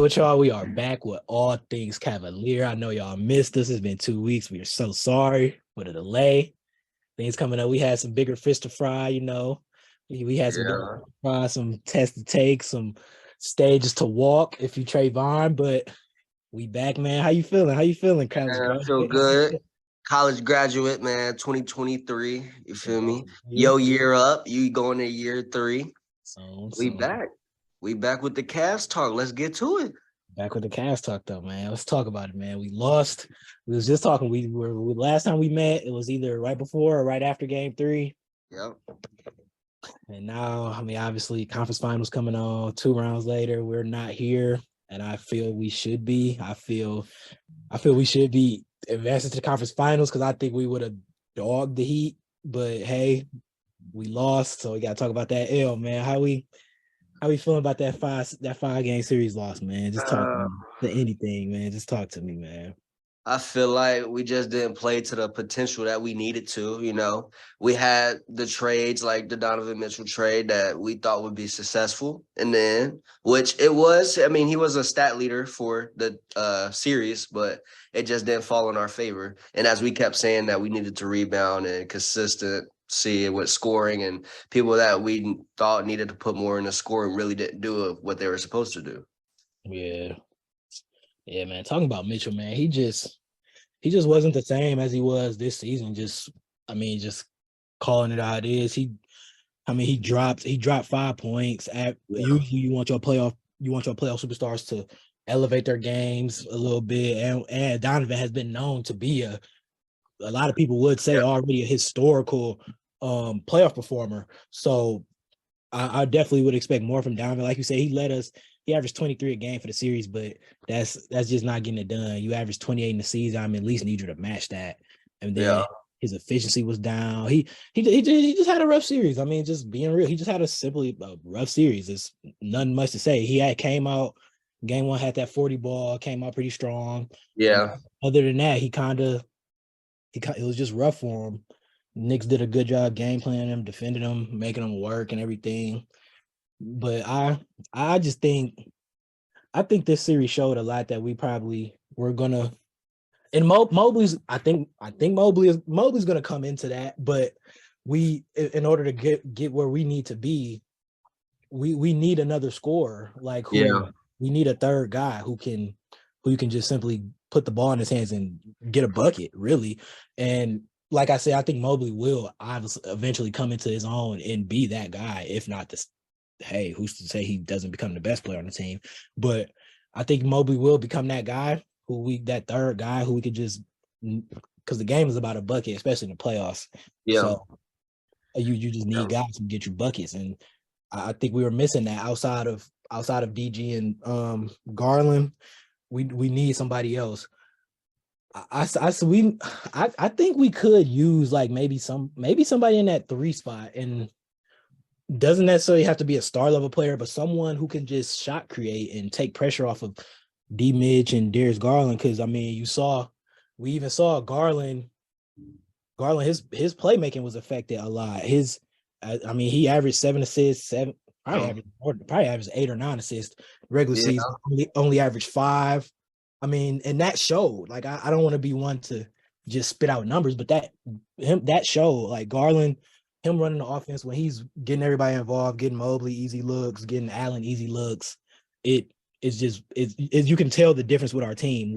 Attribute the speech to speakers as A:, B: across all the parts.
A: with y'all? We are back with all things Cavalier. I know y'all missed us. It's been 2 weeks. We are so sorry for the delay. Things coming up. We had some bigger fish to fry, We had some bigger
B: Yeah,
A: fish to fry, some tests to take, some stages to walk if you Travon, but we back, man. How you feeling? How you feeling, college
B: man, I feel
A: graduate?
B: good. College graduate, man, 2023. You feel me?
A: You?
B: Yo, year up. You going to year three. We
A: So
B: back. We back with the Cavs talk. Let's get to it.
A: back with the cast talk though, man. Let's talk about it, man. We lost. We was just talking. Last time we met, it was either right before or right after game 3.
B: Yep.
A: And now, I mean, obviously, conference finals coming on 2 rounds later. We're not here, and I feel we should be. I feel we should be advancing to the conference finals because I think we would have dogged the Heat. But hey, we lost, so we got to talk about that. Man, how we feeling about that 5 game series loss, man? Just talk to
B: Uh,
A: me. To anything, man. Just talk to me, man.
B: I feel like we just didn't play to the potential that we needed to. We had the trades like the Donovan Mitchell trade that we thought would be successful, and then which it was. I mean, he was a stat leader for the series, but it just didn't fall in our favor. And as we kept saying that we needed to rebound and consistency with scoring, and people that we thought needed to put more in the scoring really didn't do what they were supposed to do.
A: Yeah. Yeah, man. Talking about Mitchell, man, he just wasn't the same as he was this season. Just calling it how it is. He dropped 5 points.
B: Yeah.
A: Usually you want your playoff superstars to elevate their games a little bit. And Donovan has been known to be a lot of people would say
B: Yeah.
A: already a historical playoff performer. So I definitely would expect more from Donovan. Like you said, he averaged 23 a game for the series, but that's just not getting it done. You average 28 in the season. I'm at least need you to match that. And then
B: Yeah.
A: his efficiency was down. He just had a rough series. I mean, just being real, he just had a rough series. It's nothing much to say. Came out game 1, had that 40 ball, came out pretty strong. And
B: Yeah.
A: other than that, it was just rough for him. Knicks did a good job game planning him, defending him, making him work and everything. But I just think this series showed a lot that we probably were gonna. And Mobley's, I think Mobley's gonna come into that, but in order to get where we need to be, we need another scorer, like who
B: Yeah.
A: we need a third guy who can just simply put the ball in his hands and get a bucket, really. And like I said, I think Mobley will obviously eventually come into his own and be that guy, if not the hey, who's to say he doesn't become the best player on the team? But I think Mobley will become that third guy who we could just because the game is about a bucket, especially in the playoffs.
B: Yeah.
A: So you just need guys to get you buckets, and I think we were missing that outside of DG and Garland. We need somebody else. I think we could use like maybe somebody in that 3 spot, and doesn't necessarily have to be a star level player, but someone who can just shot create and take pressure off of D Mitch and Darius Garland. Because I mean, we even saw Garland. His playmaking was affected a lot. I mean, he averaged 7 assists, probably averaged 8 or 9 assists regular
B: Yeah.
A: season. Only averaged 5. I mean, and that showed. Like, I don't want to be one to just spit out numbers, but that showed. Like Garland, him running the offense when he's getting everybody involved, getting Mobley easy looks, getting Allen easy looks. You can tell the difference with our team.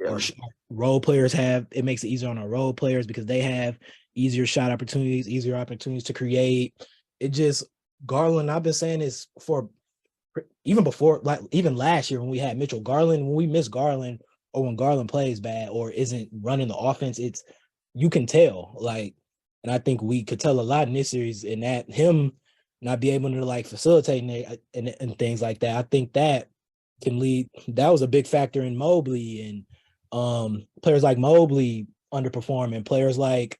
A: Our
B: Yeah.
A: role players it makes it easier on our role players because they have easier shot opportunities, easier opportunities to create. It just Garland, I've been saying this for even before, like even last year when we had Mitchell. Garland, when we miss Garland or when Garland plays bad or isn't running the offense, you can tell. Like, and I think we could tell a lot in this series, and that him not be able to like facilitate and things like that. I think that can lead. That was a big factor in Mobley, and players like Mobley underperforming, players like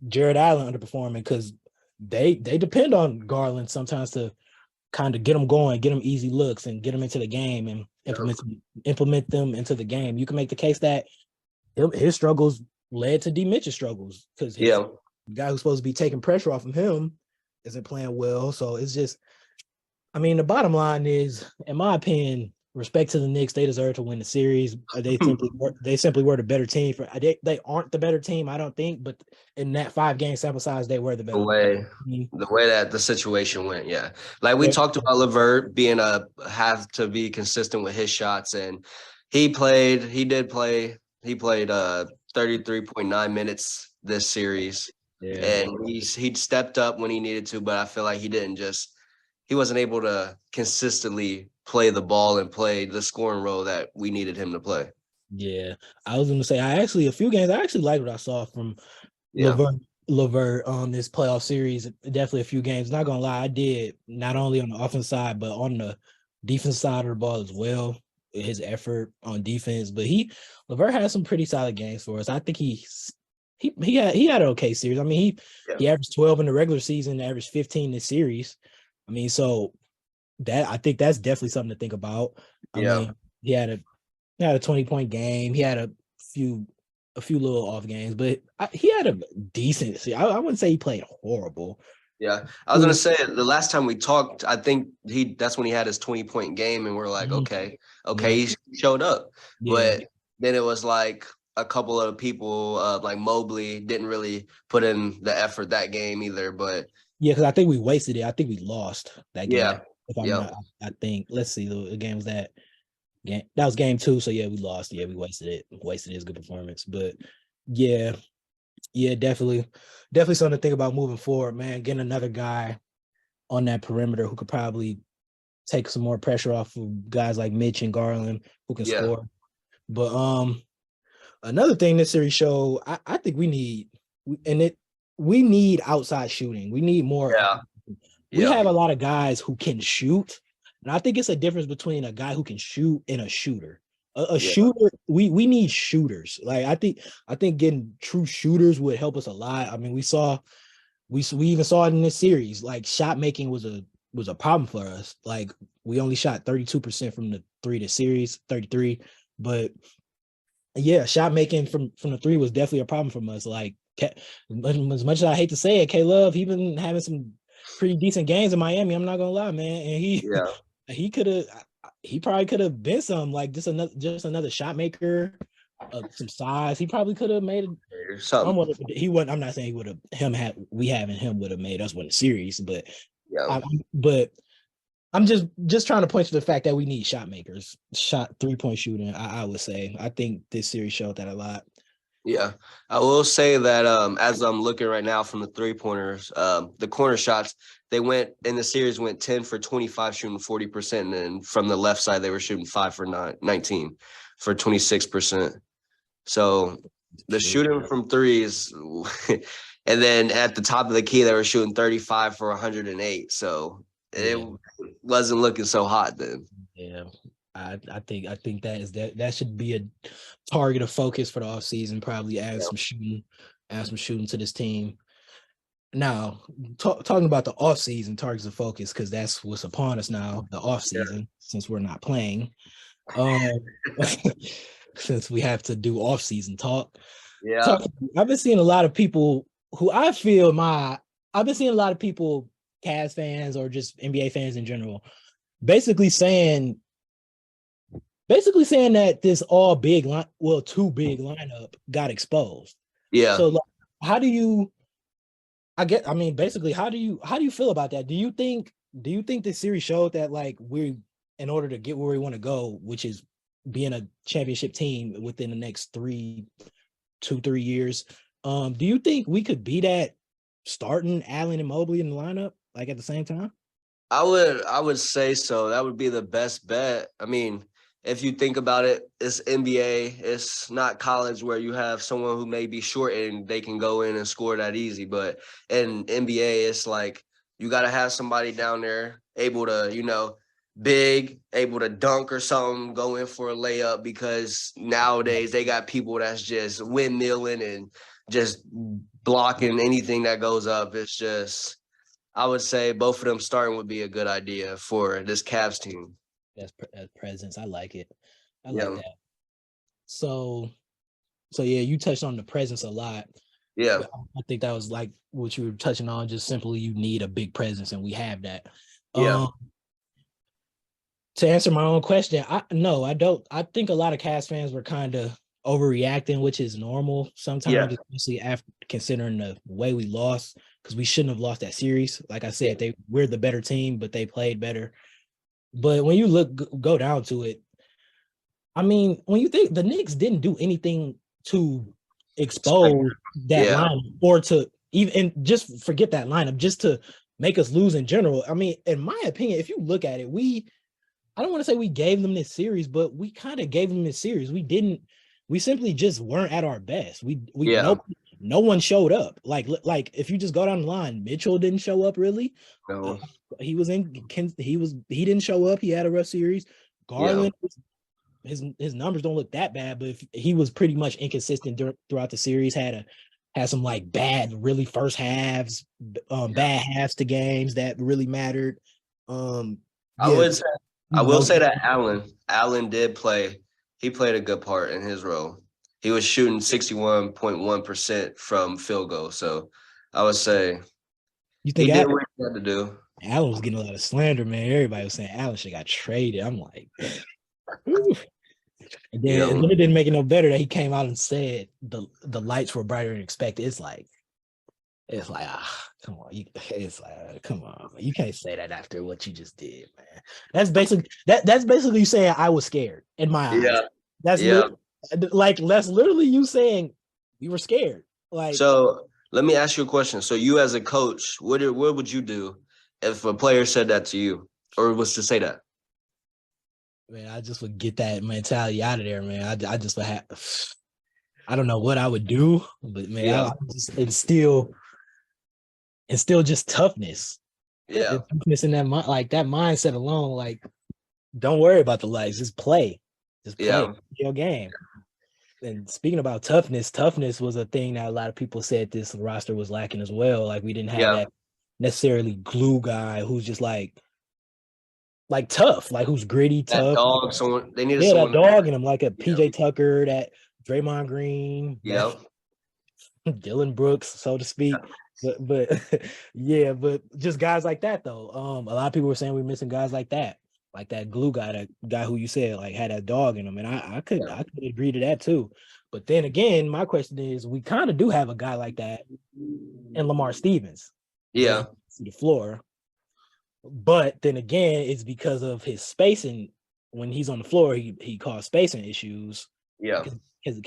A: Jared Allen underperforming because they depend on Garland sometimes to kind of get them going, get them easy looks, and get them into the game and implement them into the game. You can make the case that his struggles led to D Mitch's struggles because his
B: Yeah.
A: guy who's supposed to be taking pressure off of him isn't playing well. So it's just, I mean, the bottom line is, in my opinion, respect to the Knicks, they deserve to win the series. They simply were the better team. They aren't the better team, I don't think, but in that 5-game sample size, they were the
B: the
A: better
B: way
A: team.
B: the way that the situation went. Yeah. Like we
A: Yeah,
B: talked about LeVert being have to be consistent with his shots, and he played 33.9 minutes this series.
A: yeah,
B: And he'd stepped up when he needed to, but I feel like he wasn't able to consistently play the ball and play the scoring role that we needed him to play.
A: yeah. I was gonna say a few games. I actually liked what I saw from
B: Yeah.
A: Levert on this playoff series. Definitely a few games. Not gonna lie, I did not only on the offense side, but on the defense side of the ball as well. His effort on defense, but Levert had some pretty solid games for us. I think he had an okay series. I mean, he averaged 12 in the regular season, averaged 15 in the series. I mean, so I think that's definitely something to think about. I mean, he had a 20-point game. He had a few little off games, but he had a decent. I wouldn't say he played horrible.
B: Yeah, I was gonna say the last time we talked, I think that's when he had his 20-point game, and we're like, okay,
A: Yeah.
B: he showed up.
A: Yeah.
B: But then it was like a couple of people, like Mobley, didn't really put in the effort that game either. But
A: Yeah, because I think we wasted it. I think we lost that game.
B: yeah,
A: If I'm not, I think. Let's see, the game was that game. That was game 2. So yeah, we lost. Yeah, we wasted it. Wasted his good performance. But yeah, definitely something to think about moving forward, man. Getting another guy on that perimeter who could probably take some more pressure off of guys like Mitch and Garland who can score. But another thing this series showed, I think we need outside shooting. We need more. We have a lot of guys who can shoot, and I think it's a difference between a guy who can shoot and a shooter. A shooter, we need shooters. Like I think getting true shooters would help us a lot. I mean, we even saw it in this series. Like shot making was a problem for us. Like we only shot 32% from the 3 this series, 33. But yeah, shot making from the 3 was definitely a problem from us. Like as much as I hate to say it, K-Love, he been having some pretty decent games in Miami. I'm not gonna lie, man. And he probably could have been some like just another shot maker of some size. He probably could have made
B: something.
A: He wasn't. I'm not saying he would have him would have made us win the series, but
B: Yeah.
A: I'm just trying to point to the fact that we need shot makers, 3-point shooting. I would say I think this series showed that a lot.
B: Yeah, I will say that as I'm looking right now from the 3-pointers, the corner shots, they went in the series went 10 for 25, shooting 40%. And then from the left side, they were shooting 5 for 19 for 26%. So the shooting from 3 is, and then at the top of the key, they were shooting 35 for 108. So it wasn't looking so hot then.
A: Yeah. I think that should be a target of focus for the offseason. Probably add some shooting to this team. Now, talking about the offseason targets of focus, because that's what's upon us now, the offseason, since we're not playing. Since we have to do offseason talk.
B: Yeah.
A: I've been seeing a lot of people who I've been seeing a lot of people, Cavs fans or just NBA fans in general, basically saying that this too big lineup got exposed.
B: Yeah.
A: So like, how do you feel about that? Do you think the series showed that like in order to get where we want to go, which is being a championship team within the next 2-3 years, do you think we could be that starting Allen and Mobley in the lineup like at the same time?
B: I would say so. That would be the best bet. I mean, if you think about it, it's NBA. It's not college where you have someone who may be short and they can go in and score that easy. But in NBA, it's like you got to have somebody down there able to, big, able to dunk or something, go in for a layup, because nowadays they got people that's just windmilling and just blocking anything that goes up. It's just, I would say both of them starting would be a good idea for this Cavs team.
A: That's presence. I like it. I like that. So yeah, you touched on the presence a lot.
B: Yeah.
A: I think that was like what you were touching on. Just simply, you need a big presence, and we have that.
B: Yeah.
A: To answer my own question, no, I don't. I think a lot of Cavs fans were kind of overreacting, which is normal
B: Yeah,
A: sometimes, especially after considering the way we lost, because we shouldn't have lost that series. Like I
B: yeah,
A: said, we're the better team, but they played better. But when you go down to it, I mean, when you think the Knicks didn't do anything to expose that
B: yeah,
A: lineup or to even and just forget that lineup, just to make us lose in general. I mean, in my opinion, if you look at it, I don't want to say we gave them this series, but we kind of gave them this series. We simply just weren't at our best. We
B: yeah.
A: no one showed up. Like if you just go down the line, Mitchell didn't show up really. Uh,
B: No,
A: he didn't show up. He had a rough series.
B: yeah,
A: Garland, his numbers don't look that bad, but if he was pretty much inconsistent throughout the series. Had some like bad, really first halves,
B: yeah.
A: bad halves to games that really mattered. Um,
B: I
A: yeah,
B: would say, I will
A: no,
B: say that Allen did play. He played a good part in his role. He was shooting 61.1% from field goal. So I would say
A: you
B: he
A: think
B: did what he had to do.
A: Allen was getting a lot of slander, man. Everybody was saying Allen should got traded. I'm like, ooh. And
B: Yeah,
A: then it didn't make it no better that he came out and said the lights were brighter than expected. It's like come on, come on, man. You can't say that after what you just did, man. That's basically saying I was scared in my eyes.
B: yeah,
A: That's
B: yeah.
A: that's literally you saying we were scared. Like,
B: So let me ask you a question. So you as a coach, what would you do if a player said that to you or was to say that?
A: man, I just would get that mentality out of there, man. I just would have. I don't know what I would do, but man,
B: Yeah,
A: I just instill just toughness.
B: yeah,
A: Toughness in that like that mindset alone. Like, don't worry about the lights, just play
B: yeah,
A: your game. And speaking about toughness was a thing that a lot of people said this roster was lacking as well. Like we didn't have
B: yeah.
A: that necessarily glue guy who's just like tough, like who's gritty,
B: That
A: tough. Like
B: dog, someone they needed
A: yeah, that
B: someone.
A: dog in him, like a
B: Yeah,
A: PJ Tucker, that Draymond Green, that
B: yeah,
A: Dylan Brooks, so to speak. But yeah, but just guys like that though. A lot of people were saying we're missing guys like that glue guy, that guy who you said like had that dog in him, and
B: yeah,
A: I could agree to that too. But then again, my question is, we kind of do have a guy like that in Lamar Stevens, but he
B: yeah,
A: to the floor. But then again, it's because of his spacing. When he's on the floor, he caused spacing issues
B: yeah.
A: because he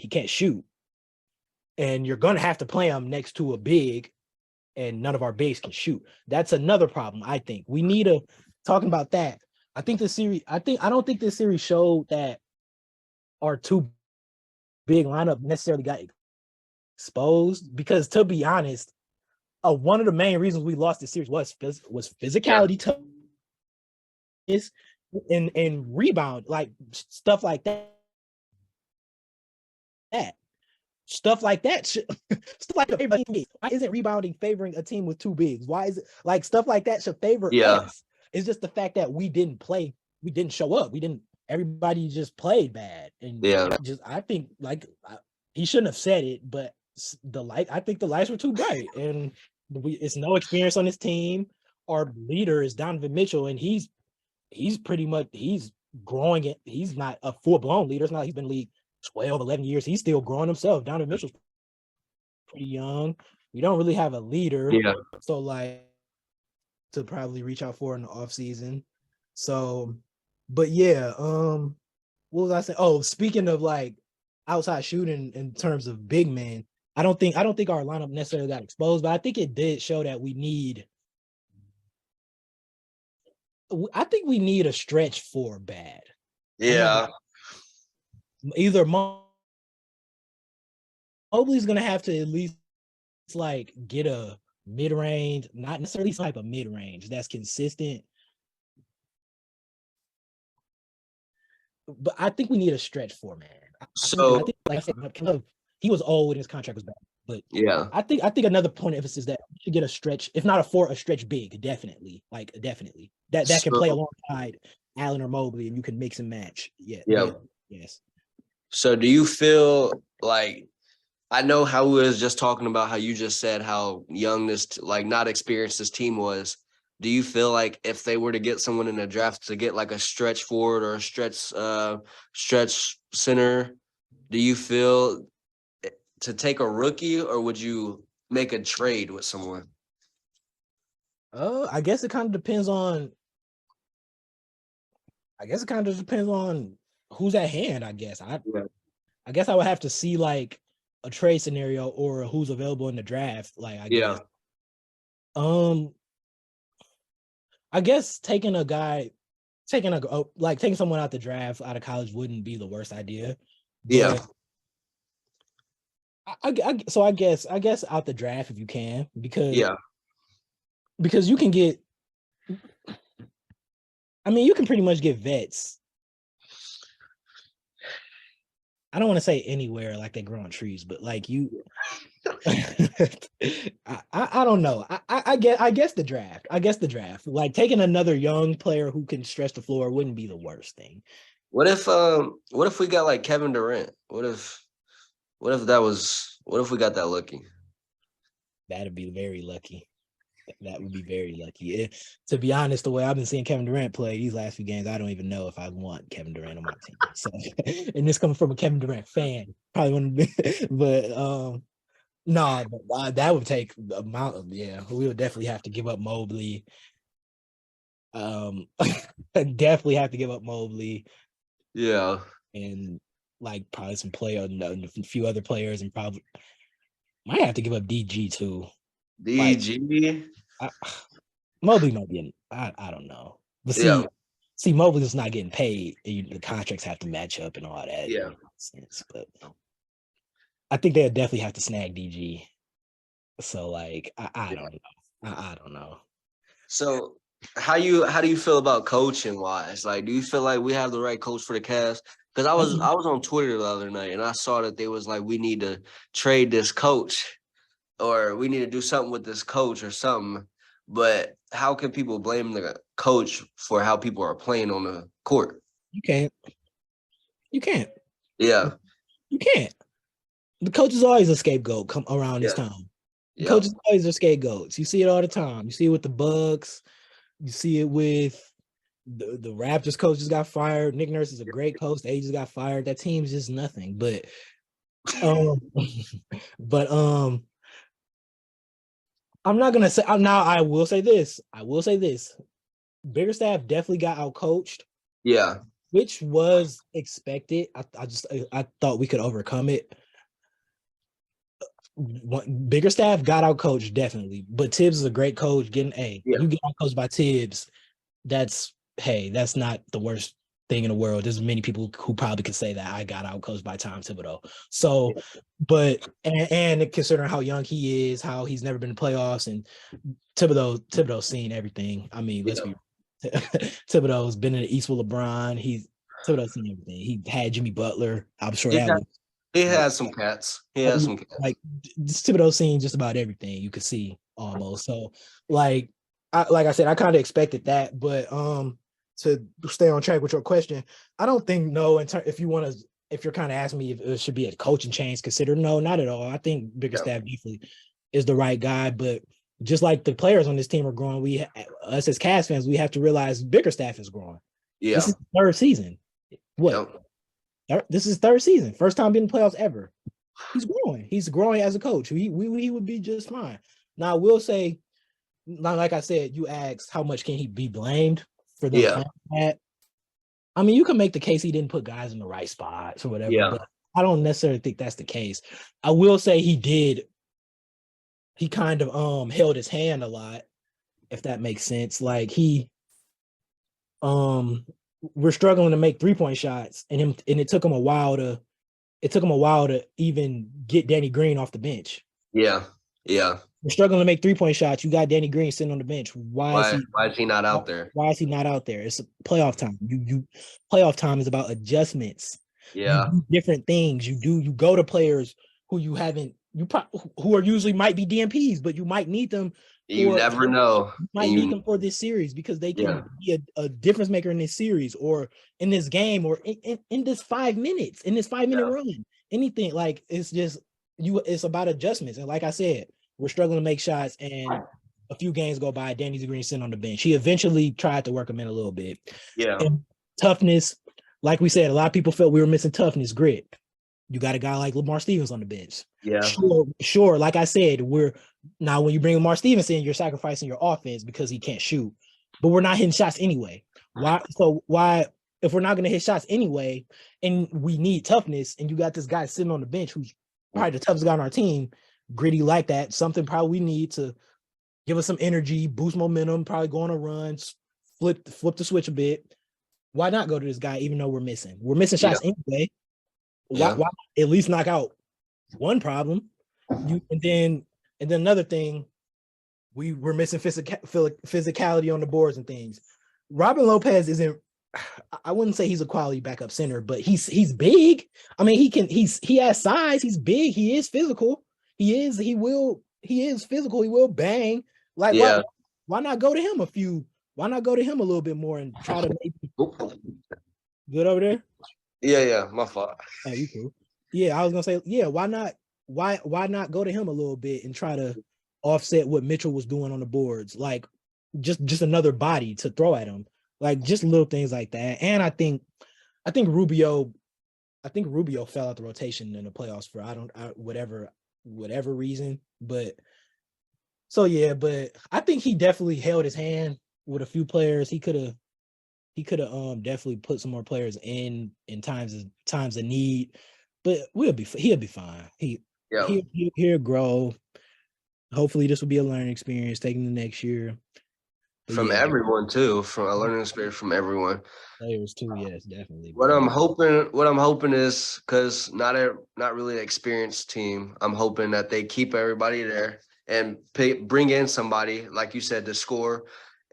A: can't shoot, and you're gonna have to play him next to a big, and none of our bigs can shoot. That's another problem. I think we need a talking about that. I don't think this series showed that our two big lineup necessarily got exposed, because to be honest, one of the main reasons we lost the series was
B: Yeah.
A: physicality, toughness, and rebound, like stuff like that. Stuff like that. Stuff like that. Why isn't rebounding favoring a team with two bigs? Why is it like stuff like that should favor
B: Yeah,
A: us? It's just the fact that we didn't play, we didn't show up, we didn't. Everybody just played bad, and
B: yeah,
A: just I think he shouldn't have said it, but I think the lights were too bright, and it's no experience on this team. Our leader is Donovan Mitchell, and he's pretty much he's growing it. He's not a full blown leader. It's not like he's been in the league 12, 11 years. He's still growing himself. Donovan Mitchell's pretty young. We don't really have a leader.
B: yeah.
A: So like to probably reach out for in the off season. So, but yeah, what was I saying? Oh, speaking of like outside shooting in terms of big men, I don't think our lineup necessarily got exposed, but I think it did show that I think we need a stretch for bad. I'm not
B: Yeah.
A: either Mobley's gonna have to at least like get a mid range, not necessarily type of mid range that's consistent. But I think we need a stretch for man. I
B: So
A: think like I said, he was old and his contract was bad. But
B: yeah.
A: I think another point of emphasis that we should get a stretch, if not a stretch big, definitely. Like definitely. That can play
B: So
A: alongside Allen or Mobley and you can mix and match. Yeah,
B: yeah.
A: yeah, yes.
B: So do you feel like I know how we was just talking about how you just said how young this like not experienced this team was. do you feel like if they were to get someone in the draft to get like a stretch forward or a stretch center, do you feel to take a rookie, or would you make a trade with someone?
A: I guess it kind of depends on. Who's at hand. I guess
B: Yeah.
A: I guess I would have to see like a trade scenario or who's available in the draft. Like I
B: Yeah.
A: guess. I guess taking someone out the draft out of college wouldn't be the worst idea.
B: Yeah.
A: But I guess out the draft if you can, because you can get. I mean, you can pretty much get vets. I don't want to say anywhere like they grow on trees, but like you, I don't know. I guess the draft. I guess the draft. Like taking another young player who can stretch the floor wouldn't be the worst thing.
B: What if we got like Kevin Durant? What if we got that lucky?
A: That'd be very lucky. That would be very lucky. To be honest, the way I've been seeing Kevin Durant play these last few games, I don't even know if I want Kevin Durant on my team. So, and this coming from a Kevin Durant fan, probably wouldn't be, but no, that would take the amount of we would definitely have to give up Mobley. Definitely have to give up Mobley.
B: Yeah,
A: and like probably some a few other players, and probably might have to give up DG too.
B: DG.
A: Mobley might be I don't know. But see, Mobley's not getting paid. The contracts have to match up and all that.
B: Yeah.
A: Sense, but I think they'll definitely have to snag DG. So like I don't know. I don't know.
B: So how do you feel about coaching wise? Like, do you feel like we have the right coach for the Cavs? Because I was on Twitter the other night and I saw that they was like, we need to trade this coach, or we need to do something with this coach or something. But how can people blame the coach for how people are playing on the court?
A: You can't.
B: Yeah.
A: You can't. The coach is always a scapegoat come around this time. The coaches always are scapegoats. You see it all the time. You see it with the Bucks. You see it with the Raptors coach just got fired. Nick Nurse is a great coach. They just got fired. That team's just nothing. But I'm not gonna say now. I will say this. Biggerstaff definitely got out coached.
B: Yeah.
A: Which was expected. I thought we could overcome it. Biggerstaff got out coached definitely, but Tibbs is a great coach. You get out coached by Tibbs. That's not the worst thing in the world. There's many people who probably could say that I got out coached by Tom Thibodeau. So, but and considering how young he is, how he's never been in playoffs, and Thibodeau's seen everything. I mean, let's be Thibodeau's been in the East with LeBron. Thibodeau's seen everything. He had Jimmy Butler. I'm sure
B: he has some cats. He has some cats.
A: Like Thibodeau's seen just about everything you could see almost. So like I said, I kind of expected that, but to stay on track with your question, I don't think if you're kind of asking me if it should be a coaching change considered, no, not at all. I think Biggerstaff definitely is the right guy, but just like the players on this team are growing, us as Cavs fans, we have to realize Biggerstaff is growing. Yeah. This is the third season. This is third season. First time being in the playoffs ever. He's growing. He's growing as a coach. He would be just fine. Now, I will say, like I said, you asked how much can he be blamed for them playing that. I mean, you can make the case he didn't put guys in the right spots or whatever, but I don't necessarily think that's the case. I will say he kind of held his hand a lot, if that makes sense. Like we're struggling to make 3-point shots, and it took him a while to even get Danny Green off the bench.
B: Yeah.
A: We're struggling to make 3-point shots. You got Danny Green sitting on the bench. Why
B: is he not out there?
A: Why is he not out there? It's playoff time. Playoff time is about adjustments.
B: Yeah.
A: You do different things. You go to players who who are usually might be DMPs, but you might need them.
B: You never know.
A: You might need them for this series because they can be a difference maker in this series or in this game or in this 5 minutes, in this 5-minute run. Anything like it's just it's about adjustments. And like I said, we're struggling to make shots, and a few games go by, Danny Green sitting on the bench. He eventually tried to work him in a little bit.
B: Yeah.
A: And toughness, like we said, a lot of people felt we were missing toughness, grit. You got a guy like Lamar Stevens on the bench.
B: Yeah.
A: Sure. Like I said, when you bring Lamar Stevens in, you're sacrificing your offense because he can't shoot. But we're not hitting shots anyway. Why if we're not going to hit shots anyway, and we need toughness, and you got this guy sitting on the bench who's probably the toughest guy on our team, gritty like that, something probably we need to give us some energy, boost momentum, probably go on a run, flip the switch a bit. Why not go to this guy even though we're missing? We're missing shots anyway. Why at least knock out one problem? And then another thing, we're missing physicality on the boards and things. Robin Lopez isn't. I wouldn't say he's a quality backup center, but he's big. I mean, he has size. He's big. He is physical. He is physical. He will bang. Like why not go to him why not go to him a little bit more and try to maybe good over there?
B: Yeah, my fault.
A: Oh, you cool. Yeah, I was gonna say, why not go to him a little bit and try to offset what Mitchell was doing on the boards? Like just another body to throw at him. Like just little things like that. And I think Rubio fell out the rotation in the playoffs for whatever reason. But but I think he definitely held his hand with a few players. He could have definitely put some more players in times of need. But he'll be fine. He'll grow. Hopefully this will be a learning experience taking the next year.
B: From everyone too, from a learning experience from everyone.
A: Players too, yes, definitely.
B: What I'm hoping is, because not really an experienced team, I'm hoping that they keep everybody there and bring in somebody, like you said, to score,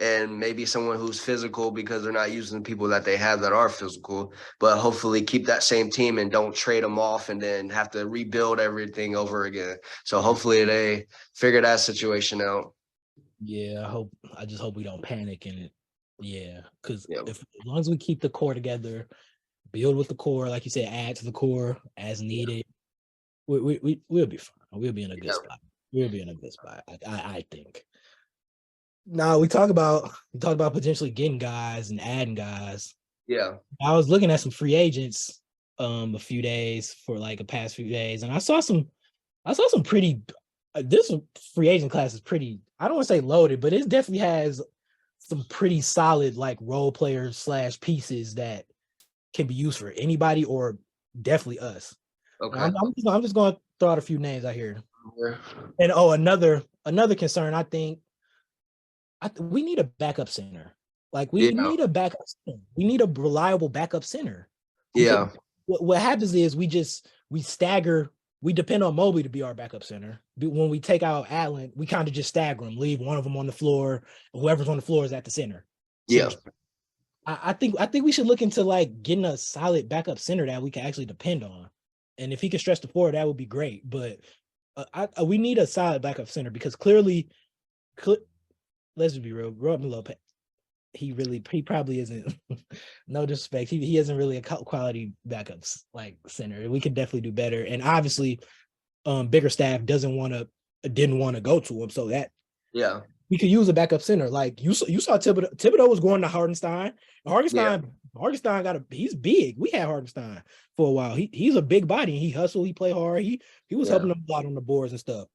B: and maybe someone who's physical because they're not using people that they have that are physical, but hopefully keep that same team and don't trade them off and then have to rebuild everything over again. So hopefully they figure that situation out.
A: Yeah, I just hope we don't panic because as long as we keep the core together, build with the core, like you said, add to the core as needed, we'll be fine. We'll be in a good spot. We'll be in a good spot, I think. Now we talk about potentially getting guys and adding guys.
B: Yeah,
A: I was looking at some free agents a few days for like the past few days, and I saw some pretty. This free agent class is pretty. I don't want to say loaded, but it definitely has some pretty solid like role players / pieces that can be used for anybody or definitely us. Okay, I'm just going to throw out a few names out here. Yeah. And another concern, I think we need a backup center. Like we need a backup center. We need a reliable backup center. Yeah. What happens is we stagger. We depend on Mobley to be our backup center. When we take out Allen, we kind of just stagger them, leave one of them on the floor. Whoever's on the floor is at the center. Yeah. I think we should look into like getting a solid backup center that we can actually depend on. And if he can stretch the floor, that would be great. But we need a solid backup center because clearly, let's be real, Robin Lopez, he probably isn't. No disrespect, he isn't really a quality backups like center. We could definitely do better, and obviously, bigger staff didn't want to go to him, so that we could use a backup center. Like you saw Thibodeau was going to Hartenstein. Hartenstein he's big. We had Hartenstein for a while. He's a big body. He hustled. He played hard. He was helping them a lot on the boards and stuff.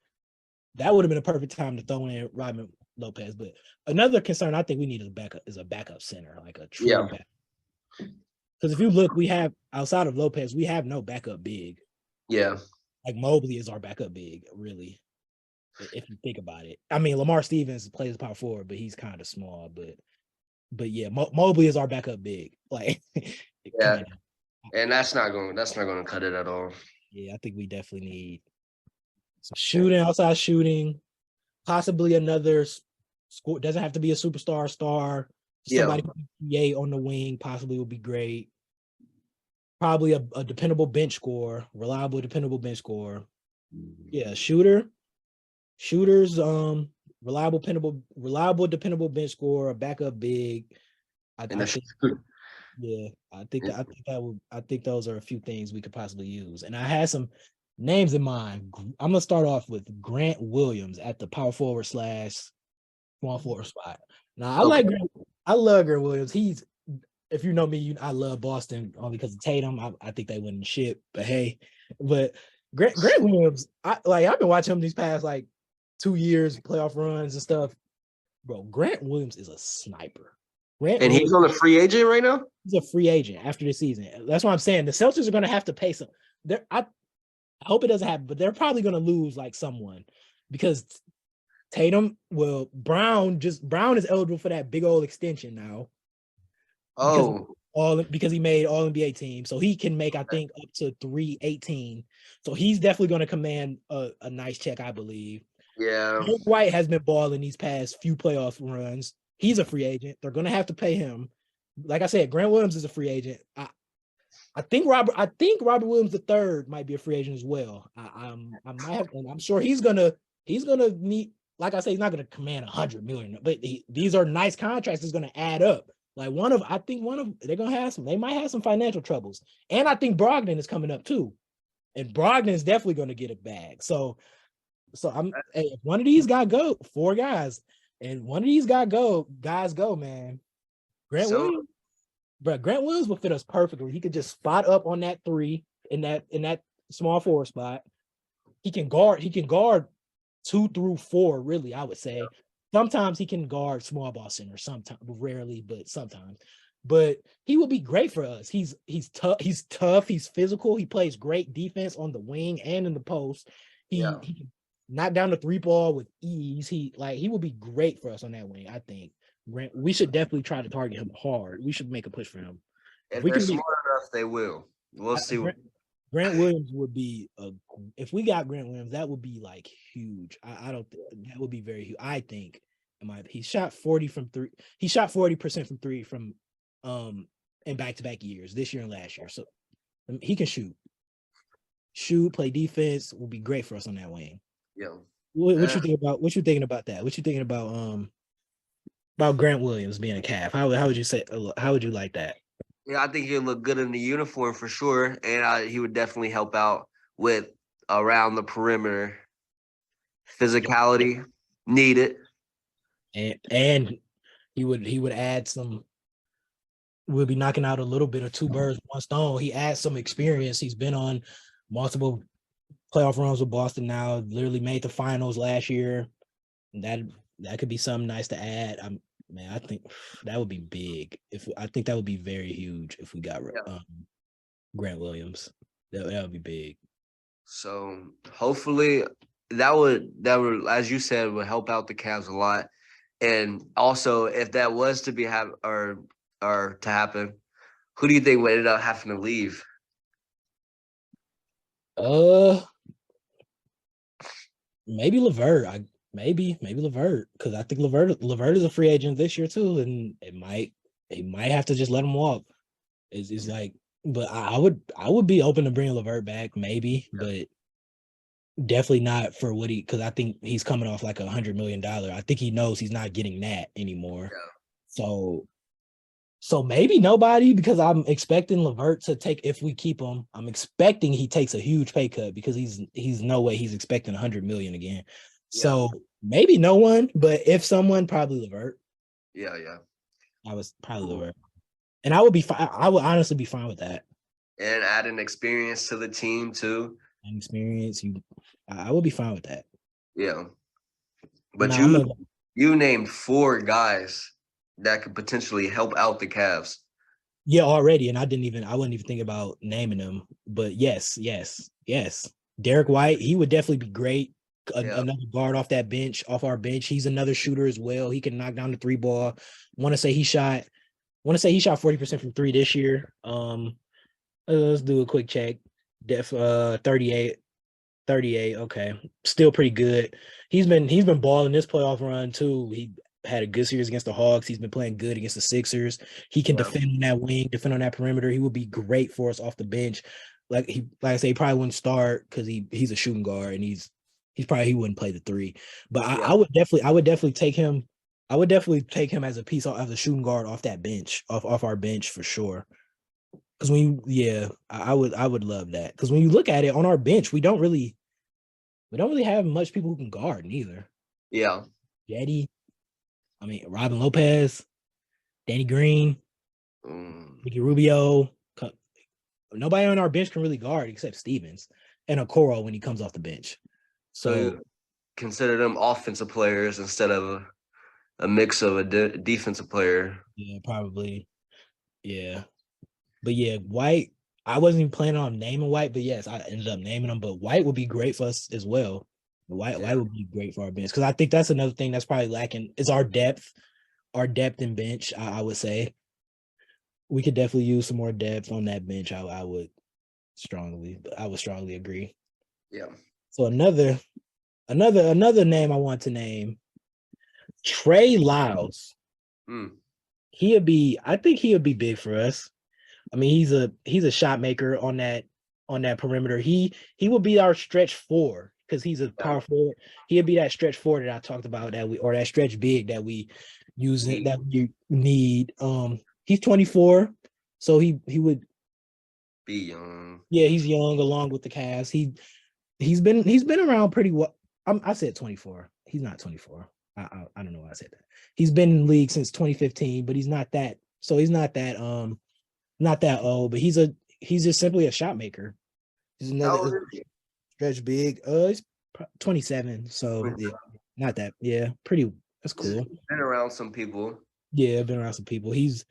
A: That would have been a perfect time to throw in Robin Lopez. But another concern I think we need is a backup center, like a true backup. Because if you look, we have outside of Lopez, we have no backup big. Yeah, like Mobley is our backup big, really. If you think about it, I mean, Lamar Stevens plays power forward, but he's kind of small. But yeah, Mobley is our backup big. Like,
B: and that's not going to cut it at all.
A: Yeah, I think we definitely need some shooting, outside shooting, possibly another score. Doesn't have to be a superstar star. Somebody who can create on the wing possibly would be great. Probably a dependable bench scorer, reliable, dependable bench scorer. Yeah, shooters, reliable, dependable bench scorer, a backup big. I think those are a few things we could possibly use. And I had some names in mind. I'm gonna start off with Grant Williams at the power forward small forward spot. Now I love Grant Williams. He's if you know me, I love Boston only because of Tatum. I think they wouldn't ship, but hey, but Grant Williams, I've been watching him these past like 2 years, playoff runs and stuff. Bro, Grant Williams is a sniper. Grant
B: And he's
A: Williams
B: on a free agent right now?
A: is a free agent after the season. That's what I'm saying. The Celtics are going to have to pay some. I hope it doesn't happen, but they're probably going to lose like someone because Tatum, Brown is eligible for that big old extension now. Because he made all NBA team. So he can make, I think, up to 318. So he's definitely going to command a nice check, I believe.
B: Yeah.
A: Derek White has been balling these past few playoff runs. He's a free agent. They're going to have to pay him. Like I said, Grant Williams is a free agent. I think Robert Williams III might be a free agent as well. I might have, and I'm sure he's gonna meet. Like I say, he's not gonna command $100 million, but these are nice contracts. It's gonna add up. Like they're gonna have some. They might have some financial troubles, and I think Brogdon is coming up too, and Brogdon is definitely gonna get a bag. So if one of these guys go, 4 guys, and one of these guys go, man. Grant Williams will fit us perfectly. He could just spot up on that 3 in that small forward spot. He can guard 2 through 4, really, I would say. Sometimes he can guard small ball center, sometimes, rarely, but sometimes. But he will be great for us. He's tough, he's physical, he plays great defense on the wing and in the post. He can knock down the 3 ball with ease. He will be great for us on that wing, I think. We should definitely try to target him hard. We should make a push for him.
B: If they're smart enough, they will. We'll see.
A: Grant Williams would be if we got Grant Williams, that would be like huge. I don't think that would be very huge. I think he shot 40 from 3. He shot 40% from 3 from in back-to-back years, this year and last year. So he can shoot, play defense, will be great for us on that wing.
B: Yeah.
A: What you think about what you thinking about that? What you thinking about Grant Williams being a Cav? How would you say? How would you like that?
B: Yeah, I think he'll look good in the uniform for sure, and he would definitely help out with around the perimeter physicality needed.
A: And he would add some. We'll be knocking out a little bit of 2 birds, 1 stone. He adds some experience. He's been on multiple playoff runs with Boston now. Literally made the finals last year. That could be something nice to add. I think that would be big. I think that would be very huge if we got Grant Williams. That would be big.
B: So hopefully that would, as you said, would help out the Cavs a lot. And also, if that was to be or to happen, who do you think would end up having to leave?
A: Maybe LeVert. Maybe LeVert, because I think LeVert is a free agent this year too, and he might have to just let him walk. It's like, but I would be open to bringing LeVert back, maybe, but definitely not for what because I think he's coming off like $100 million. I think he knows he's not getting that anymore. Yeah. So maybe nobody, because I'm expecting LeVert to take, if we keep him, I'm expecting he takes a huge pay cut because he's no way he's expecting $100 million again. Yeah. So maybe no one, but if someone, probably LeVert.
B: Yeah.
A: I was probably LeVert. And I would be fine. I would honestly be fine with that.
B: And add an experience to the team too.
A: An experience, I would be fine with that.
B: Yeah. But you named 4 guys that could potentially help out the Cavs.
A: Yeah, already. And I wasn't even thinking about naming them. But yes. Derek White, he would definitely be great. Another guard off our bench. He's another shooter as well. He can knock down the 3 ball. Want to say he shot 40% from 3 this year. Let's do a quick check. 38. Okay. Still pretty good. He's been balling this playoff run too. He had a good series against the Hawks. He's been playing good against the Sixers. He can defend on that wing, defend on that perimeter. He would be great for us off the bench. Like I say, he probably wouldn't start because he's a shooting guard and he wouldn't play the 3. But I would definitely take him. I would definitely take him as a piece as a shooting guard off that bench, off our bench for sure. Because I would love that. Because when you look at it on our bench, we don't really have much people who can guard neither.
B: Yeah.
A: Jetty, I mean, Robin Lopez, Danny Green,
B: Mm.
A: Ricky Rubio. Nobody on our bench can really guard except Stevens and Okoro when he comes off the bench.
B: So
A: So
B: you consider them offensive players instead of a mix of a defensive player.
A: yeah, probably. Yeah. But yeah, White, I wasn't even planning on naming White, but yes, I ended up naming him. But White would be great for us as well. White
B: Yeah.
A: would be great for our bench because I think that's another thing that's probably lacking is our depth in bench. I would say we could definitely use some more depth on that bench. I would strongly agree.
B: Yeah.
A: So another name I want to name Trey Lyles.
B: Mm.
A: I think he would be big for us. I mean, he's a shot maker on that perimeter. He will be our stretch four because he's a
B: Yeah.
A: power forward. He'll be that stretch four that I talked about or that stretch big that we use it that we need. He's 24, so he would
B: Be young.
A: yeah, he's young along with the Cavs. He's been around pretty well. I said 24. He's not 24. I don't know why I said that. He's been in the league since 2015, but he's not that. So he's not that old. But he's just simply a shot maker. He's
B: How
A: another
B: old is he?
A: stretch big. He's 27. So yeah, not that. Yeah, pretty. That's
B: He's
A: cool.
B: been around some people.
A: Yeah, been around some people. He's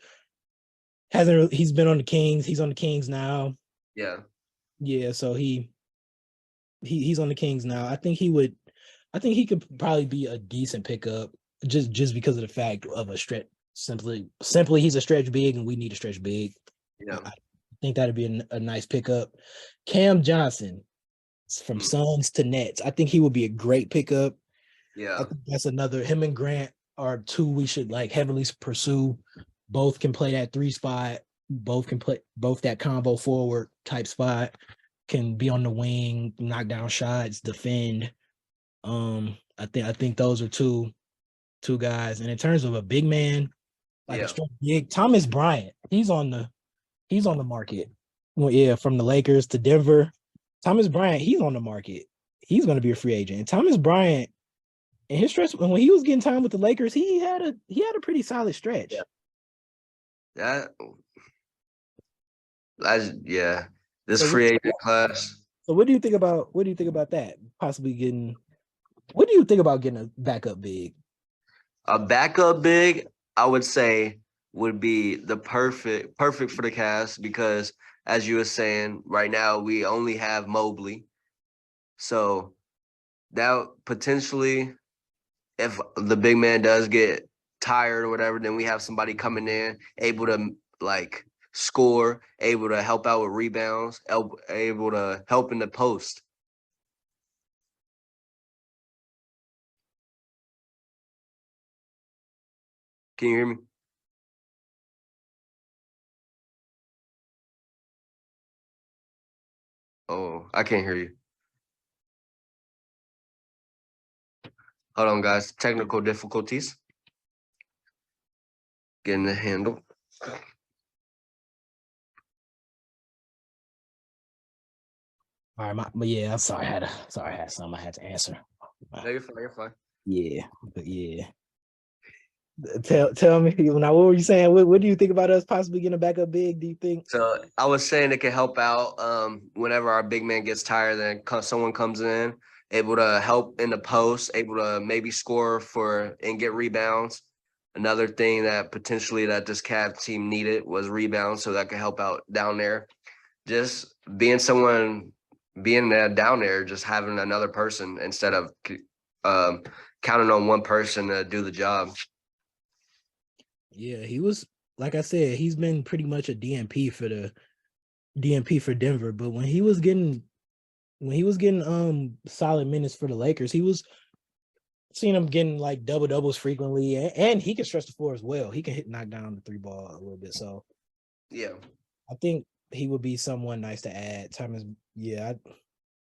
A: been on the Kings. He's on the Kings now.
B: Yeah.
A: Yeah, so he's on the Kings now. I think he could probably be a decent pickup just because of the fact of a stretch. Simply he's a stretch big and we need a stretch big.
B: Yeah.
A: I think that'd be a nice pickup. Cam Johnson from Suns to Nets. I think he would be a great pickup. I
B: Yeah.
A: think that's another him and Grant are two we should like heavily pursue. Both can play that three spot. Both can play both that combo forward type spot. Can be on the wing, knock down shots, defend. I think those are two guys. And in terms of a big man, like a
B: Yeah.
A: strong big Thomas Bryant, he's on the market. Well, yeah, from the Lakers to Denver. Thomas Bryant, he's on the market. He's going to be a free agent. And Thomas Bryant, in his stretch when he was getting time with the Lakers, he had a pretty solid stretch.
B: Yeah. That that's yeah. This
A: So,
B: free agent class.
A: so what do you think about that? Possibly getting what do you think about getting a backup big?
B: A backup big, I would say, would be the perfect for the cast because as you were saying, right now we only have Mobley. So that potentially, if the big man does get tired or whatever, then we have somebody coming in able to like score, able to help out with rebounds, able to help in the post. Can you hear me? Oh, I can't hear you. Hold on, guys. Technical difficulties. Getting the handle.
A: All right, but yeah, I'm sorry. I had something I had to answer.
B: No, you're fine. You're fine.
A: Yeah, but yeah. Tell me now. What were you saying? What do you think about us possibly getting a backup big? Do you think?
B: So I was saying it can help out whenever our big man gets tired, then someone comes in, able to help in the post, able to maybe score for and get rebounds. Another thing that potentially that this Cavs team needed was rebounds, so that could help out down there. Just being down there, just having another person instead of um, counting on one person to do the job.
A: Yeah, he was like I said, he's been pretty much a DMP for the DMP for Denver. But when he was getting solid minutes for the Lakers, he was seeing him getting like double doubles frequently, and he can stretch the floor as well. He can knock down the three ball a little bit. So
B: Yeah.
A: I think he would be someone nice to add. Thomas, yeah,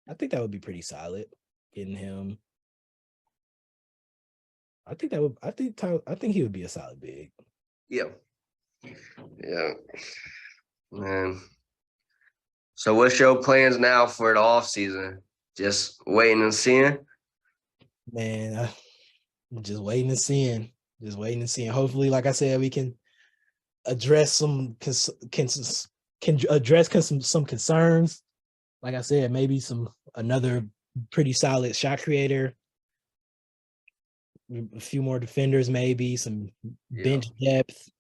A: I think that would be pretty solid getting him. I think he would be a solid big.
B: Yeah. Yeah. Man. So what's your plans now for the off season? Just waiting and seeing?
A: Man, I'm just waiting and seeing. Just waiting and seeing. Hopefully, like I said, we can address some can address some concerns. Like I said, maybe another pretty solid shot creator, a few more defenders, maybe some bench depth,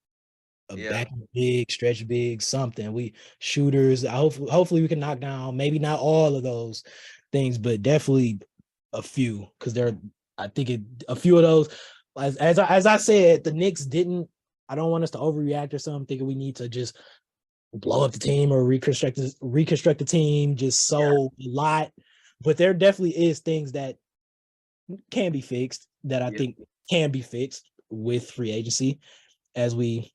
A: a back big, stretch big, something. We shooters. Hopefully we can knock down maybe not all of those things, but definitely a few because a few of those. As I said, the Knicks didn't. I don't want us to overreact or something. Thinking we need to just blow up the team or reconstruct the team just a lot. But there definitely is things that can be fixed that I think can be fixed with free agency as we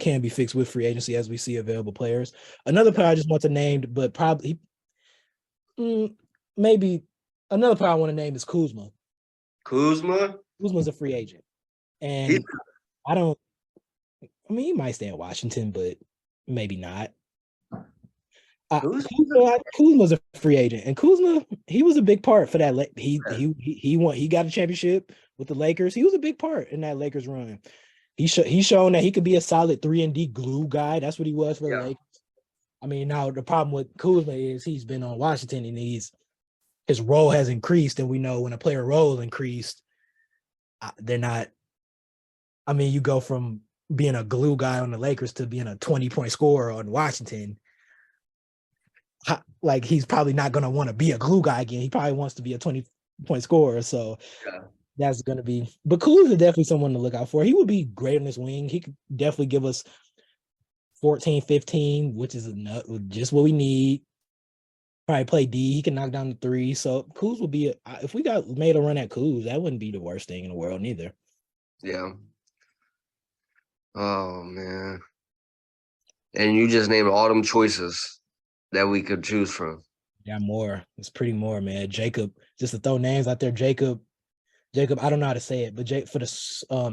A: can be fixed with free agency as we see available players. Another player I just want to name, but probably maybe another player I want to name is Kuzma. Kuzma's a free agent. And he might stay in Washington, but maybe not. Kuzma's a free agent, and Kuzma, he was a big part for that. He got a championship with the Lakers. He was a big part in that Lakers run. He's shown that he could be a solid 3-and-D glue guy. That's what he was for the Lakers. I mean, now the problem with Kuzma is he's been on Washington and his role has increased, and we know when a player role increased, they're not. I mean, you go from being a glue guy on the Lakers to being a 20-point scorer on Washington. Like, he's probably not going to want to be a glue guy again. He probably wants to be a 20-point scorer. So that's going to be, but Kuz is definitely someone to look out for. He would be great on his wing. He could definitely give us 14, 15, which is just what we need. Probably play D. He can knock down the three. So Kuz would be, if we got made a run at Kuz, that wouldn't be the worst thing in the world neither.
B: Yeah. Oh, man. And you just named all them choices that we could choose from.
A: Yeah, more. It's pretty more, man. Jacob, just to throw names out there, Jacob, I don't know how to say it, but for the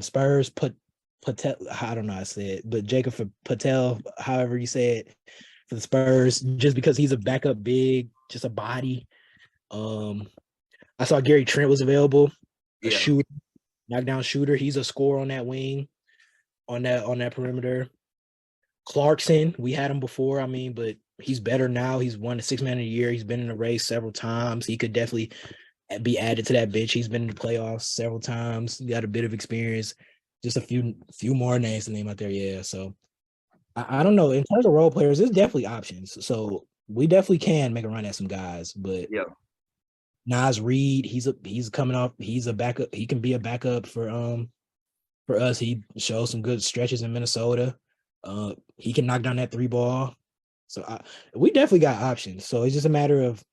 A: Spurs, Patel, I don't know how to say it, but Jacob for Patel, however you say it, for the Spurs, just because he's a backup big, just a body. I saw Gary Trent was available, a shooter, knockdown shooter. He's a scorer on that wing, on that perimeter. Clarkson, we had him before, but he's better now. He's won the 6th Man of the Year. He's been in the race several times. He could definitely be added to that bench. He's been in the playoffs several times. He got a bit of experience. Just a few more names to name out there. Yeah. So I don't know. In terms of role players, there's definitely options. So we definitely can make a run at some guys. But Nas Reed, he's coming off. He's a backup. He can be a backup for us. He shows some good stretches in Minnesota. He can knock down that 3-ball. So we definitely got options. So it's just a matter of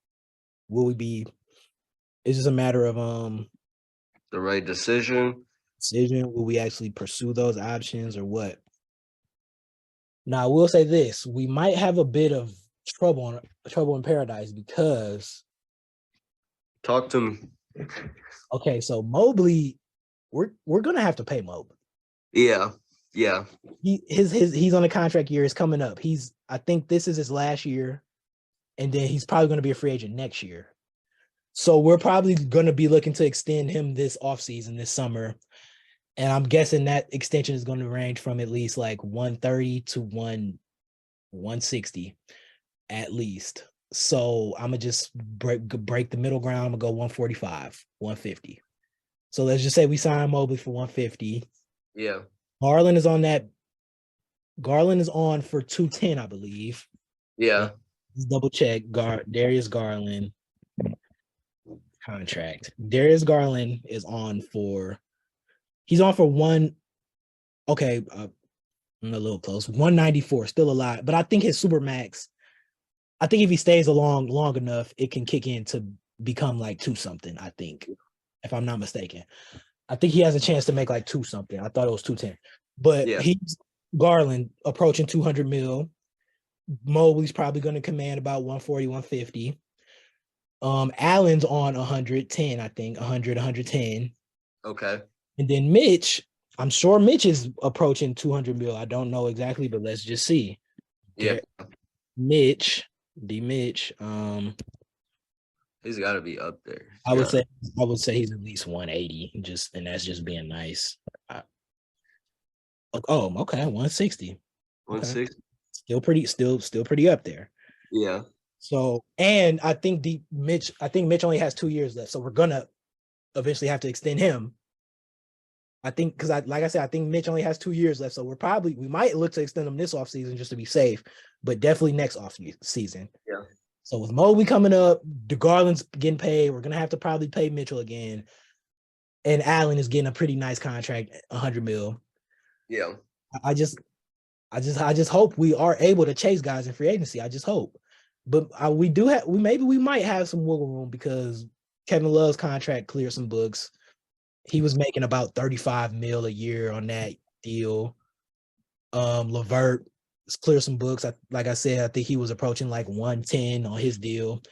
A: it's just a matter of
B: the right decision.
A: Will we actually pursue those options or what? Now, I will say this: we might have a bit of trouble in paradise because.
B: Talk to me.
A: Okay, so Mobley, we're gonna have to pay Mobley.
B: Yeah.
A: He's on a contract year. It's coming up. I think this is his last year, and then he's probably going to be a free agent next year. So we're probably going to be looking to extend him this offseason, this summer. And I'm guessing that extension is going to range from at least like 130 to 160 at least. So I'm going to just break the middle ground. I'm going to go 145, 150. So let's just say we sign Mobley for 150.
B: Yeah.
A: Garland is on for 210, I believe.
B: Yeah.
A: Let's double check. Darius Garland contract. Darius Garland is on for one. Okay, I'm a little close. 194, still a lot. But I think his super max, I think if he stays along long enough, it can kick in to become like 2-something, I think, if I'm not mistaken. I think he has a chance to make like 2-something. I thought it was 210. But he's Garland approaching 200 mil. Mobley's probably going to command about 140, 150. Allen's on 110, I think, 100, 110.
B: Okay.
A: And then Mitch, I'm sure Mitch is approaching 200 mil. I don't know exactly, but let's just see.
B: Yeah.
A: Mitch.
B: He's got to be up there.
A: I would say he's at least 180. And that's just being nice. Okay, 160. Okay,
B: 160.
A: still pretty up there.
B: Yeah.
A: So, and I think Mitch only has 2 years left, so we're gonna eventually have to extend him. I think because like I said, I think Mitch only has 2 years left, so we might look to extend him this offseason just to be safe, but definitely next off season.
B: Yeah.
A: So with Mobley coming up, DeGarland's getting paid. We're gonna have to probably pay Mitchell again, and Allen is getting a pretty nice contract, $100 million.
B: Yeah.
A: I just hope we are able to chase guys in free agency. I just hope, but we might have some wiggle room because Kevin Love's contract cleared some books. He was making about 35 mil a year on that deal. LeVert cleared some books. Like I said, I think he was approaching like 110 on his deal.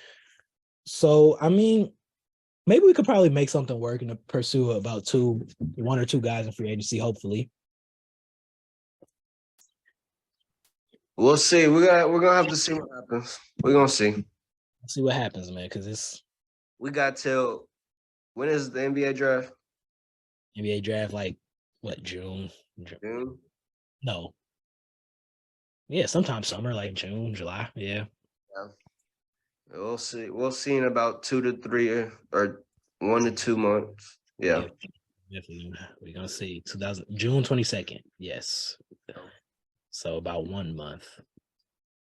A: So, I mean, maybe we could probably make something work in the pursuit of about one or two guys in free agency, hopefully.
B: We'll see. We're gonna have to see what happens. We're gonna see.
A: See what happens, man, because
B: we got till when is the NBA draft?
A: NBA draft, like what, June? No. Yeah, sometime summer, like June, July. Yeah.
B: We'll see. We'll see in about 2 to 3 or 1 to 2 months. Yeah.
A: Definitely. We're gonna see June 22nd. Yes. So about 1 month.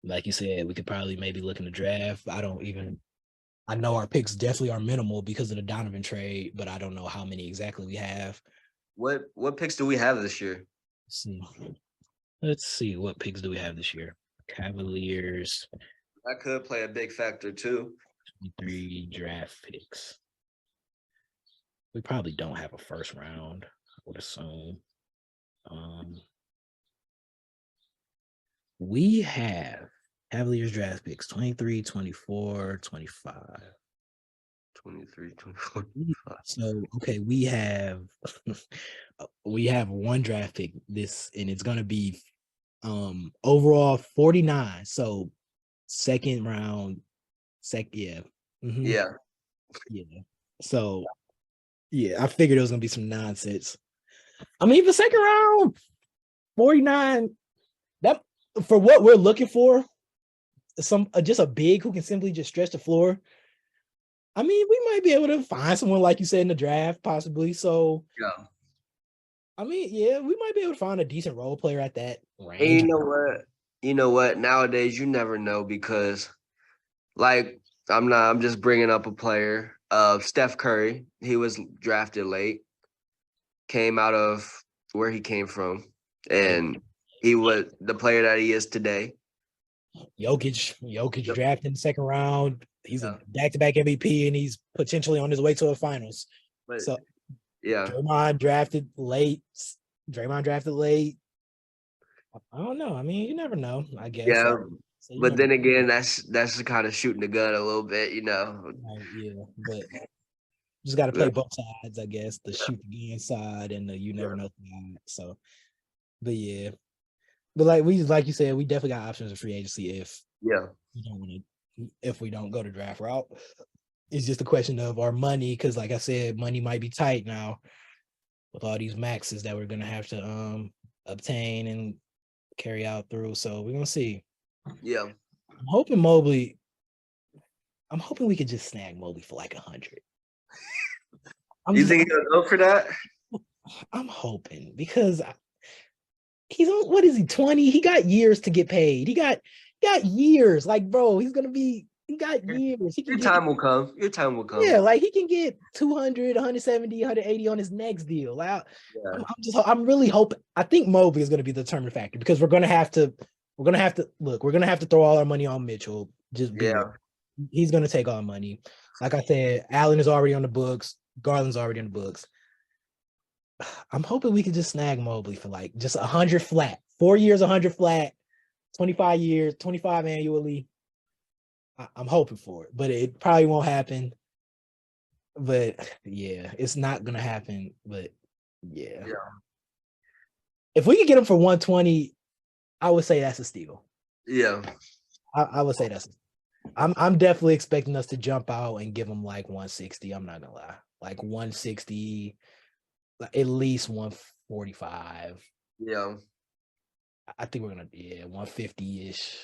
A: Like you said, we could probably maybe look in the draft. I know our picks definitely are minimal because of the Donovan trade, but I don't know how many exactly we have.
B: What picks do we have this year?
A: Let's see. What picks do we have this year? Cavaliers.
B: That could play a big factor too.
A: 3 draft picks. We probably don't have a first round, I would assume. We have Cavaliers draft picks 23, 24, 25.
B: 23, 24.
A: So, okay, we have one draft pick and it's going to be overall 49. So, second round, yeah. Mm-hmm.
B: Yeah.
A: Yeah. So, yeah, I figured it was going to be some nonsense. I mean, the second round, 49, that for what we're looking for, just a big who can simply just stretch the floor. I mean, we might be able to find someone like you said in the draft, possibly. So,
B: yeah. I
A: mean, yeah, we might be able to find a decent role player at that range.
B: And you know what? Nowadays, you never know because, like, I'm just bringing up a player. Steph Curry. He was drafted late. Came out of where he came from, and he was the player that he is today.
A: Jokic drafted in the second round. He's a back-to-back MVP, and he's potentially on his way to the finals. So, Draymond drafted late. I don't know. I mean, you never know, I guess.
B: Yeah, but then again, that's kind of shooting the gun a little bit, you know.
A: Right, yeah, but just got to play both sides, I guess. The shoot the gun side and the you never know side. So, but yeah. But like you said, we definitely got options in free agency if we don't go to draft route. It's just a question of our money, because like I said, money might be tight now with all these maxes that we're gonna have to obtain and carry out through. So we're gonna see.
B: Yeah.
A: I'm hoping we could just snag Mobley for like 100.
B: You think he'll go for that?
A: I'm hoping, because he's on, what is he, 20? He got years to get paid. He got years. Like, bro, he got years.
B: Your time will come.
A: Yeah, like he can get 200, 170, 180 on his next deal. Like, I'm really hoping. I think Mobley is going to be the determining factor, because we're going to have to throw all our money on Mitchell. He's going to take all our money. Like I said, Allen is already on the books. Garland's already on the books. I'm hoping we can just snag Mobley for like just 100 flat, 4 years, 100 flat, 25 years, 25 annually. I'm hoping for it, but it probably won't happen. But yeah, it's not gonna happen. But yeah. If we could get him for 120, I would say that's a steal.
B: Yeah,
A: I would say that's. I'm definitely expecting us to jump out and give them like 160. I'm not gonna lie, like 160, like at least 145.
B: Yeah,
A: I think we're gonna 150 ish.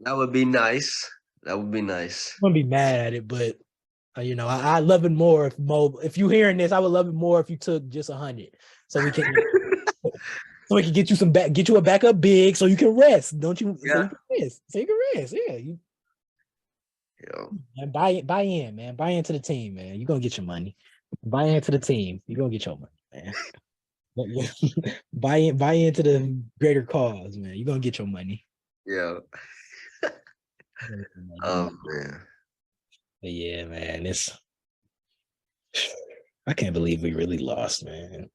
B: that would be nice. That would be nice.
A: I'm gonna be mad at it, but I love it more if if you hearing this, I would love it more if you took just 100, so we can get you get you a backup big, so you can rest. Don't you? So
B: Yeah.
A: you can rest. So you can rest. Yeah,
B: Yeah.
A: and buy in, man. Buy into the team, man. You're gonna get your money. Buy into the team. You're gonna get your money, man. Buy into the greater cause, man. You're gonna get your money.
B: Yeah. Oh man.
A: But yeah, man, I can't believe we really lost, man.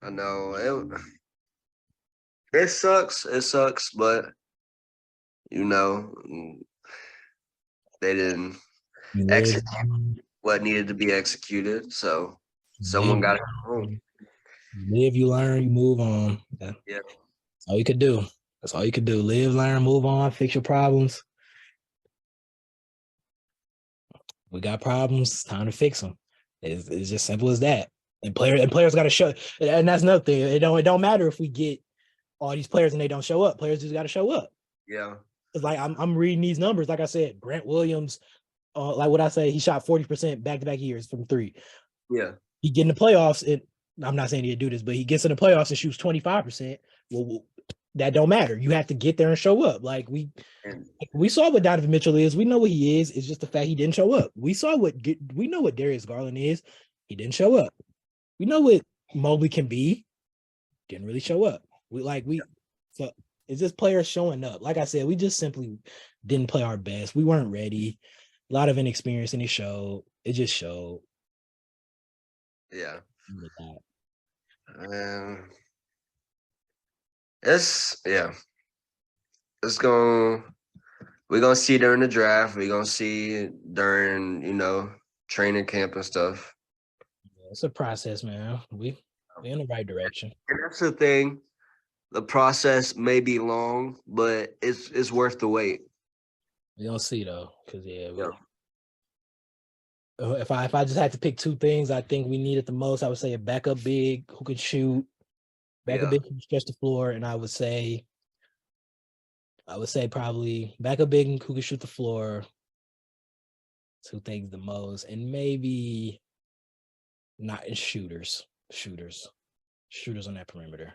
B: I know it sucks. It sucks, but you know, they didn't
A: You live,
B: execute what needed to be executed. So
A: live,
B: someone got it wrong.
A: you learn, you move on. That's
B: Yeah.
A: all you could do. That's all you could do. Live, learn, move on, fix your problems. We got problems. It's time to fix them. It's just simple as that. And players got to show. And that's another thing. It don't matter if we get all these players and they don't show up. Players just got to show up.
B: Yeah.
A: It's like I'm reading these numbers. Like I said, Grant Williams, like what I say, he shot 40% back-to-back years from three.
B: Yeah.
A: He get in the playoffs, and I'm not saying he'd do this, but he gets in the playoffs and shoots 25%. Well, that don't matter. You have to get there and show up. Like we saw what Donovan Mitchell is. We know what he is. It's just the fact he didn't show up. We know what Darius Garland is. He didn't show up. We know what Mobley can be. Didn't really show up. So it's just players showing up. Like I said, we just simply didn't play our best. We weren't ready. A lot of inexperience, and it showed. It just showed.
B: Yeah.
A: With that.
B: It's It's going we're gonna see during the draft. We're gonna see during, training camp and stuff.
A: It's a process, man. We're in the right direction.
B: And that's the thing. The process may be long, but it's worth the wait.
A: We don't see though, because
B: Yeah.
A: if I just had to pick two things, I think we needed the most. I would say a backup big who could shoot, backup big who can stretch the floor, and I would say probably backup big who could shoot the floor. Two things the most, and maybe not in shooters on that perimeter.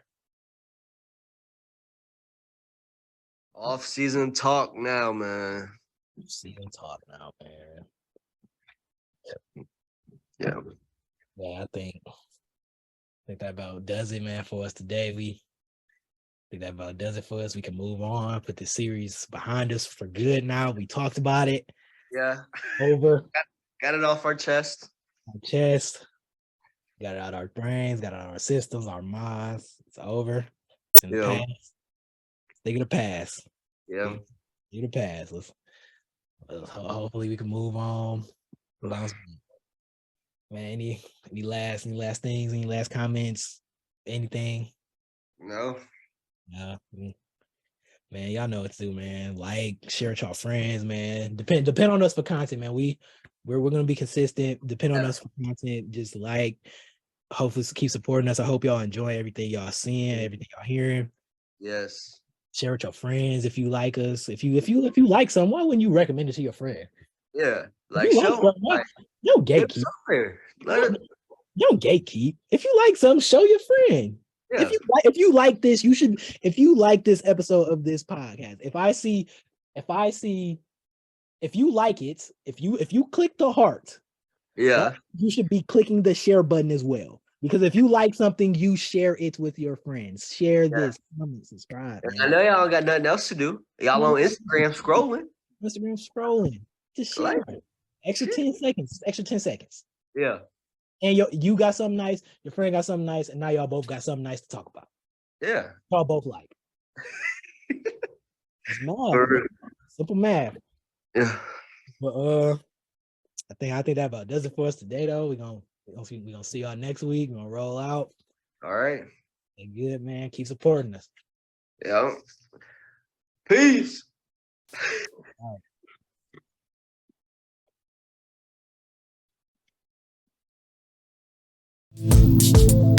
B: Off-season talk now, man.
A: Season talk now, man.
B: Yeah.
A: Yeah, I think that about does it, man, for us today. I think that about does it for us. We can move on, put the series behind us for good now. We talked about it.
B: Yeah.
A: Over.
B: Got it off our chest.
A: Our chest. Got it out our brains, got it out our systems, our minds. It's over. It's in the past. Think of the past.
B: Yeah.
A: Think of the past. Hopefully we can move on. Man, any last things, any last comments, anything?
B: No.
A: Yeah. Man, y'all know what to do, man. Like, share with y'all friends, man. Depend on us for content, man. We're gonna be consistent. Depend on us for content. Just hopefully keep supporting us. I hope y'all enjoy everything y'all seeing, everything y'all hearing.
B: Yes.
A: Share with your friends if you like us. If you like something, why wouldn't you recommend it to your friend?
B: Yeah.
A: Like, show don't gatekeep. Don't gatekeep. If you like something, show your friend. Yeah. If you like this, you should. If you like this episode of this podcast, if you like it, if you click the heart,
B: yeah,
A: you should be clicking the share button as well. Because if you like something, you share it with your friends. Share this, comment, subscribe. Man.
B: I know y'all got nothing else to do. Y'all on Instagram scrolling.
A: Just share it. Extra 10 seconds.
B: Yeah.
A: And you got something nice, your friend got something nice, and now y'all both got something nice to talk about.
B: Yeah.
A: Y'all both like. It's math. Simple math.
B: Yeah.
A: But I think that about does it for us today though. We're gonna see y'all next week. We're gonna roll out.
B: All right.
A: Good, man. Keep supporting us.
B: Yeah. Peace.
A: it.